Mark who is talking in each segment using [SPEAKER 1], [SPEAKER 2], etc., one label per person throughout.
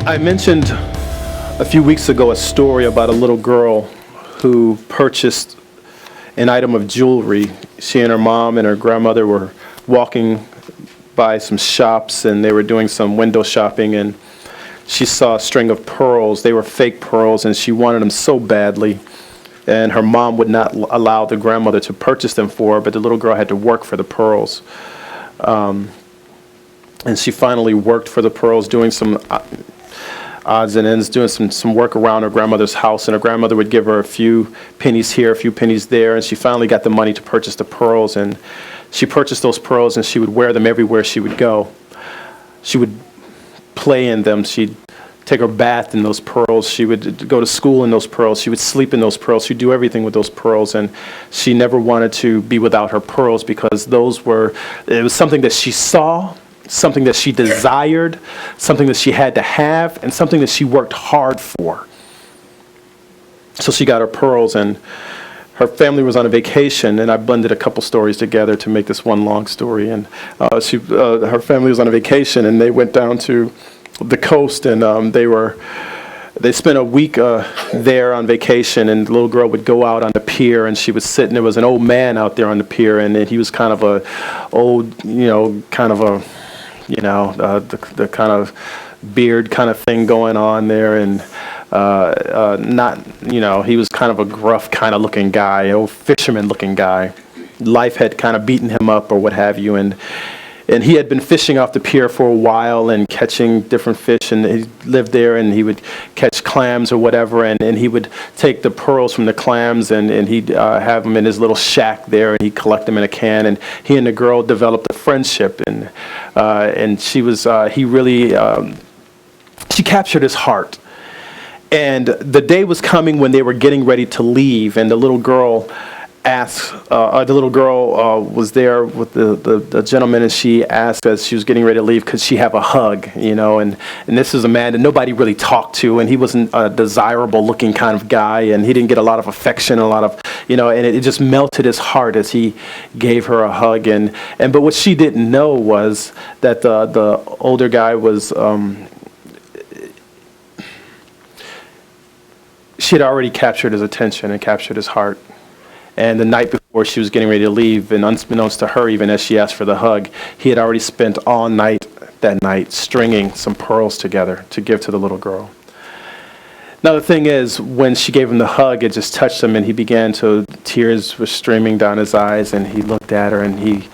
[SPEAKER 1] I mentioned a few weeks ago a story about a little girl who purchased an item of jewelry. She and her mom and her grandmother were walking by some shops and they were doing some window shopping, and she saw a string of pearls. They were fake pearls and she wanted them so badly, and her mom would not allow the grandmother to purchase them for her, but the little girl had to work for the pearls. And she finally worked for the pearls, doing some odds and ends, doing some work around her grandmother's house, and her grandmother would give her a few pennies here, a few pennies there, and she finally got the money to purchase the pearls, and she purchased those pearls and she would wear them everywhere she would go. She would play in them. She'd take her bath in those pearls. She would go to school in those pearls. She would sleep in those pearls. She'd do everything with those pearls, and she never wanted to be without her pearls because it was something that she saw, something that she desired, something that she had to have, and something that she worked hard for. So she got her pearls, and her family was on a vacation, and I blended a couple stories together to make this one long story. And her family was on a vacation, and they went down to the coast, and they spent a week there on vacation, and the little girl would go out on the pier, and she would sit, and there was an old man out there on the pier, and he was kind of the kind of beard kind of thing going on there, and he was kind of a gruff kind of looking guy, old fisherman looking guy. Life had kind of beaten him up or what have you, and he had been fishing off the pier for a while and catching different fish, and he lived there, and he would catch clams or whatever, and he would take the pearls from the clams, and he'd have them in his little shack there, and he'd collect them in a can, and he and the girl developed a friendship, and she captured his heart. And the day was coming when they were getting ready to leave, and the little girl was there with the gentleman, and she asked as she was getting ready to leave, could she have a hug, and this is a man that nobody really talked to, and he wasn't a desirable looking kind of guy, and he didn't get a lot of affection, and it just melted his heart as he gave her a hug, but what she didn't know was that the older guy was, she had already captured his attention and captured his heart. And the night before she was getting ready to leave, and unbeknownst to her, even as she asked for the hug, he had already spent all night that night stringing some pearls together to give to the little girl. Now the thing is, when she gave him the hug, it just touched him, and tears were streaming down his eyes, and he looked at her, and he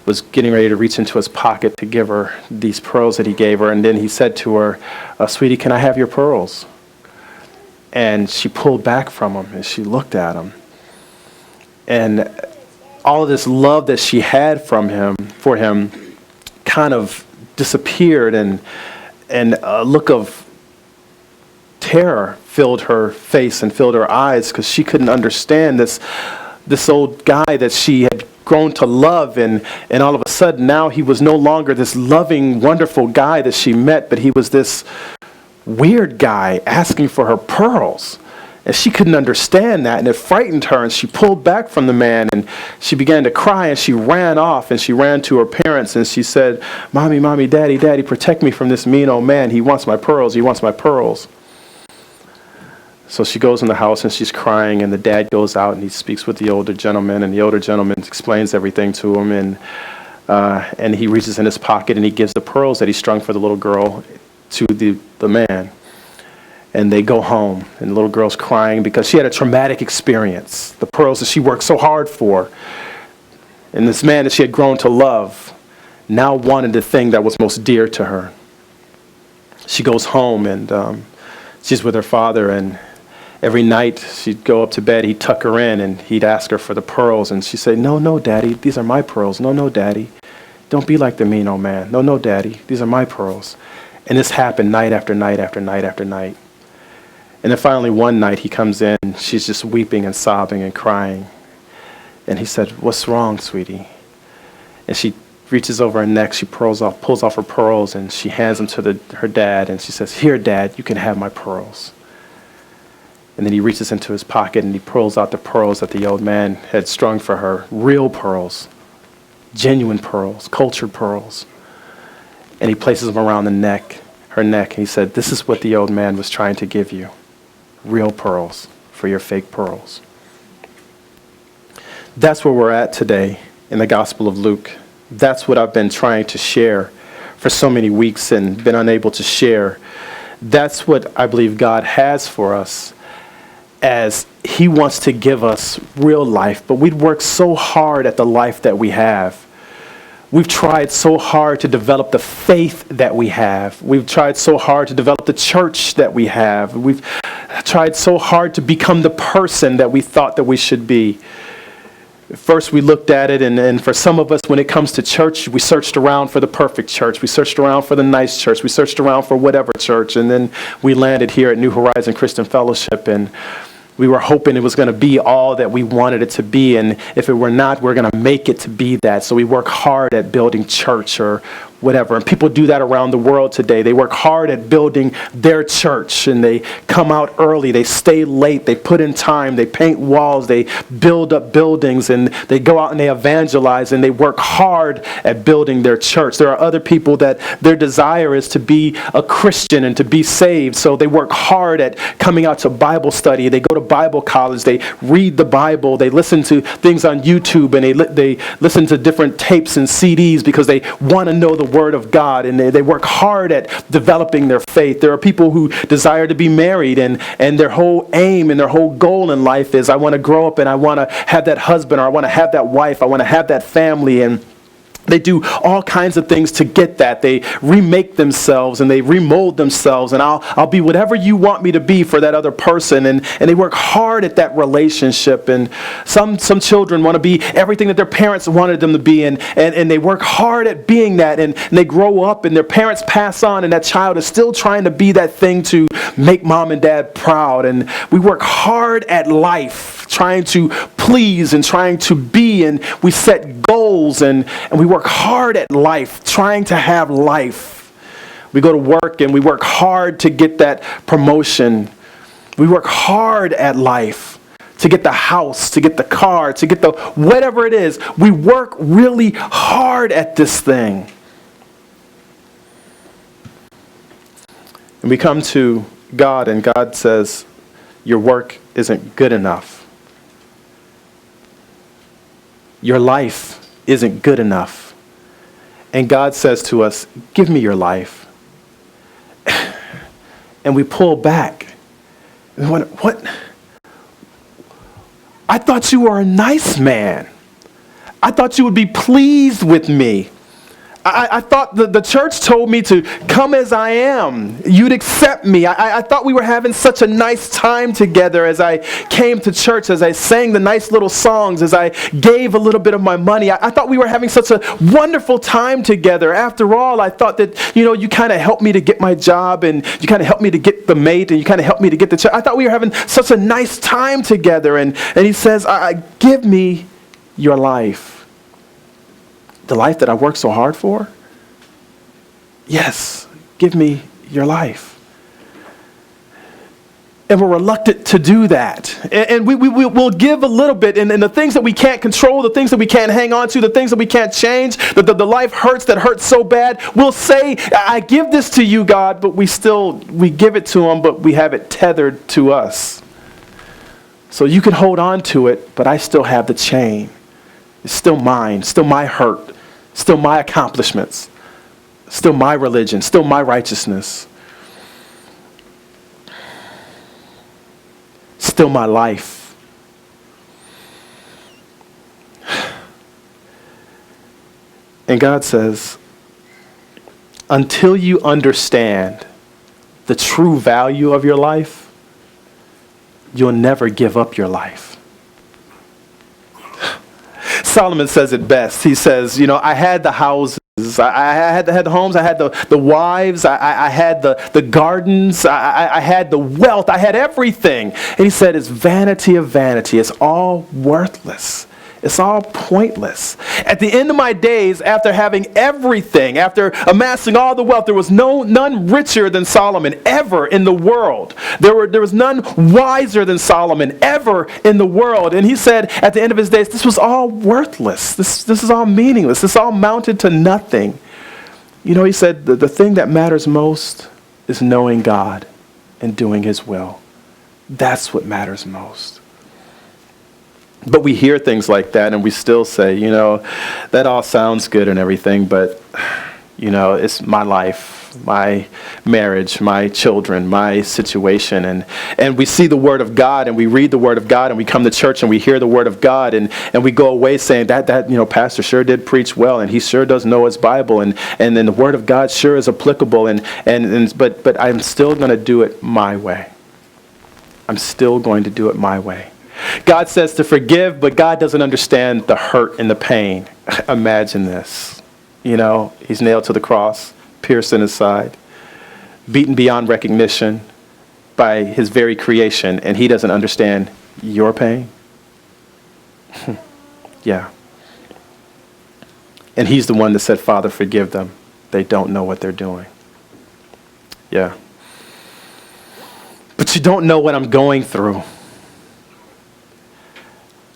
[SPEAKER 1] was getting ready to reach into his pocket to give her these pearls that he gave her, and then he said to her, sweetie, can I have your pearls? And she pulled back from him, and she looked at him. And all of this love that she had for him kind of disappeared, and a look of terror filled her face and filled her eyes, because she couldn't understand this old guy that she had grown to love, and all of a sudden now he was no longer this loving, wonderful guy that she met, but he was this weird guy asking for her pearls. And she couldn't understand that, and it frightened her, and she pulled back from the man, and she began to cry, and she ran off, and she ran to her parents, and she said, Mommy, Mommy, Daddy, Daddy, protect me from this mean old man. He wants my pearls. He wants my pearls. So she goes in the house, and she's crying, and the dad goes out, and he speaks with the older gentleman, and the older gentleman explains everything to him, and he reaches in his pocket, and he gives the pearls that he strung for the little girl to the man. And they go home, and the little girl's crying because she had a traumatic experience. The pearls that she worked so hard for, and this man that she had grown to love, now wanted the thing that was most dear to her. She goes home, and she's with her father, and every night she'd go up to bed, he'd tuck her in, and he'd ask her for the pearls, and she'd say, No, no, Daddy, these are my pearls. No, no, Daddy, don't be like the mean old man. No, no, Daddy, these are my pearls. And this happened night after night after night after night. And then finally one night he comes in, she's just weeping and sobbing and crying. And he said, What's wrong, sweetie? And she reaches over her neck, she pulls off her pearls, and she hands them to her dad, and she says, Here, Dad, you can have my pearls. And then he reaches into his pocket, and he pulls out the pearls that the old man had strung for her, real pearls, genuine pearls, cultured pearls. And he places them around her her neck. And he said, this is what the old man was trying to give you. Real pearls for your fake pearls. That's where we're at today in the Gospel of Luke. That's what I've been trying to share for so many weeks and been unable to share. That's what I believe God has for us, as he wants to give us real life. But we'd worked so hard at the life that we have. We've tried so hard to develop the faith that we have. We've tried so hard to develop the church that we have. We've tried so hard to become the person that we thought that we should be. First, we looked at it, and for some of us, when it comes to church, we searched around for the perfect church. We searched around for the nice church. We searched around for whatever church, and then we landed here at New Horizon Christian Fellowship, and we were hoping it was going to be all that we wanted it to be, and if it were not, we're going to make it to be that. So we work hard at building church or whatever, and people do that around the world today. They work hard at building their church, and they come out early, they stay late, they put in time, they paint walls, they build up buildings, and they go out and they evangelize, and they work hard at building their church. There are other people that their desire is to be a Christian and to be saved, so they work hard at coming out to Bible study. They go to Bible college, they read the Bible, they listen to things on YouTube, and they listen to different tapes and CDs because they want to know the Word of God, and they work hard at developing their faith. There are people who desire to be married, and their whole aim and their whole goal in life is, I want to grow up and I want to have that husband, or I want to have that wife, I want to have that family, and they do all kinds of things to get that. They remake themselves and they remold themselves, and I'll be whatever you want me to be for that other person. And they work hard at that relationship. And some children want to be everything that their parents wanted them to be, and they work hard at being that. And they grow up and their parents pass on, and that child is still trying to be that thing to make mom and dad proud. And we work hard at life, trying to please and trying to be, and we set goals, and we work hard at life, trying to have life. We go to work and we work hard to get that promotion. We work hard at life to get the house, to get the car, to get the whatever it is. We work really hard at this thing. And we come to God, and God says, your work isn't good enough. Your life isn't good enough. And God says to us, give me your life. And we pull back. We wonder, what? I thought you were a nice man. I thought you would be pleased with me. I thought the church told me to come as I am. You'd accept me. I thought we were having such a nice time together as I came to church, as I sang the nice little songs, as I gave a little bit of my money. I thought we were having such a wonderful time together. After all, I thought that, you kind of helped me to get my job, and you kind of helped me to get the mate, and you kind of helped me to get the church. I thought we were having such a nice time together. And he says, give me your life. The life that I worked so hard for? Yes, give me your life. And we're reluctant to do that. And we'll give a little bit, and the things that we can't control, the things that we can't hang on to, the things that we can't change, the life hurts that hurts so bad, we'll say, I give this to you, God, but we give it to him, but we have it tethered to us. So you can hold on to it, but I still have the chain. It's still mine, still my hurt, still my accomplishments, still my religion, still my righteousness, still my life. And God says, until you understand the true value of your life, you'll never give up your life. Solomon says it best. He says, I had the houses, I had the homes, I had the wives, I had the gardens, I had the wealth, I had everything. And he said, it's vanity of vanity. It's all worthless. It's all pointless. At the end of my days, after having everything, after amassing all the wealth, there was none richer than Solomon ever in the world. There was none wiser than Solomon ever in the world. And he said at the end of his days, this was all worthless. This is all meaningless. This all mounted to nothing. He said the thing that matters most is knowing God and doing his will. That's what matters most. But we hear things like that and we still say, that all sounds good and everything, but, it's my life, my marriage, my children, my situation. And we see the Word of God and we read the Word of God and we come to church and we hear the Word of God and we go away saying that Pastor sure did preach well and he sure does know his Bible and then the Word of God sure is applicable but I'm still going to do it my way. I'm still going to do it my way. God says to forgive, but God doesn't understand the hurt and the pain. Imagine this. He's nailed to the cross, pierced in his side, beaten beyond recognition by his very creation, and he doesn't understand your pain? Yeah. And he's the one that said, Father, forgive them. They don't know what they're doing. Yeah. But you don't know what I'm going through.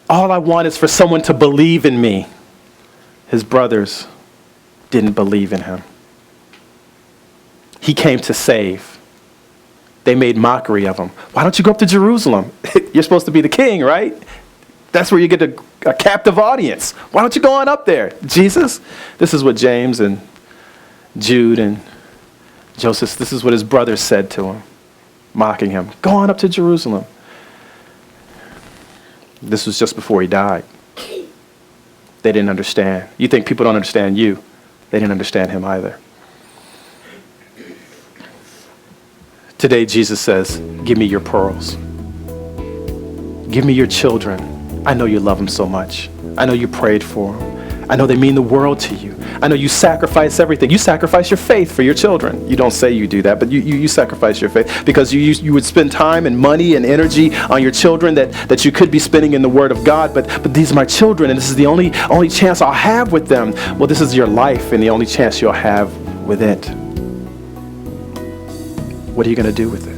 [SPEAKER 1] All I want is for someone to believe in me. His brothers didn't believe in him. He came to save. They made mockery of him. Why don't you go up to Jerusalem? You're supposed to be the king, right? That's where you get a captive audience. Why don't you go on up there? Jesus, this is what James and Jude and Joseph, this is what his brothers said to him, mocking him. Go on up to Jerusalem. This was just before he died. They didn't understand. You think people don't understand you? They didn't understand him either. Today, Jesus says, give me your pearls. Give me your children. I know you love them so much. I know you prayed for them. I know they mean the world to you. I know you sacrifice everything. You sacrifice your faith for your children. You don't say you do that, but you sacrifice your faith because you would spend time and money and energy on your children that you could be spending in the Word of God. But these are my children, and this is the only chance I'll have with them. Well, this is your life and the only chance you'll have with it. What are you going to do with it?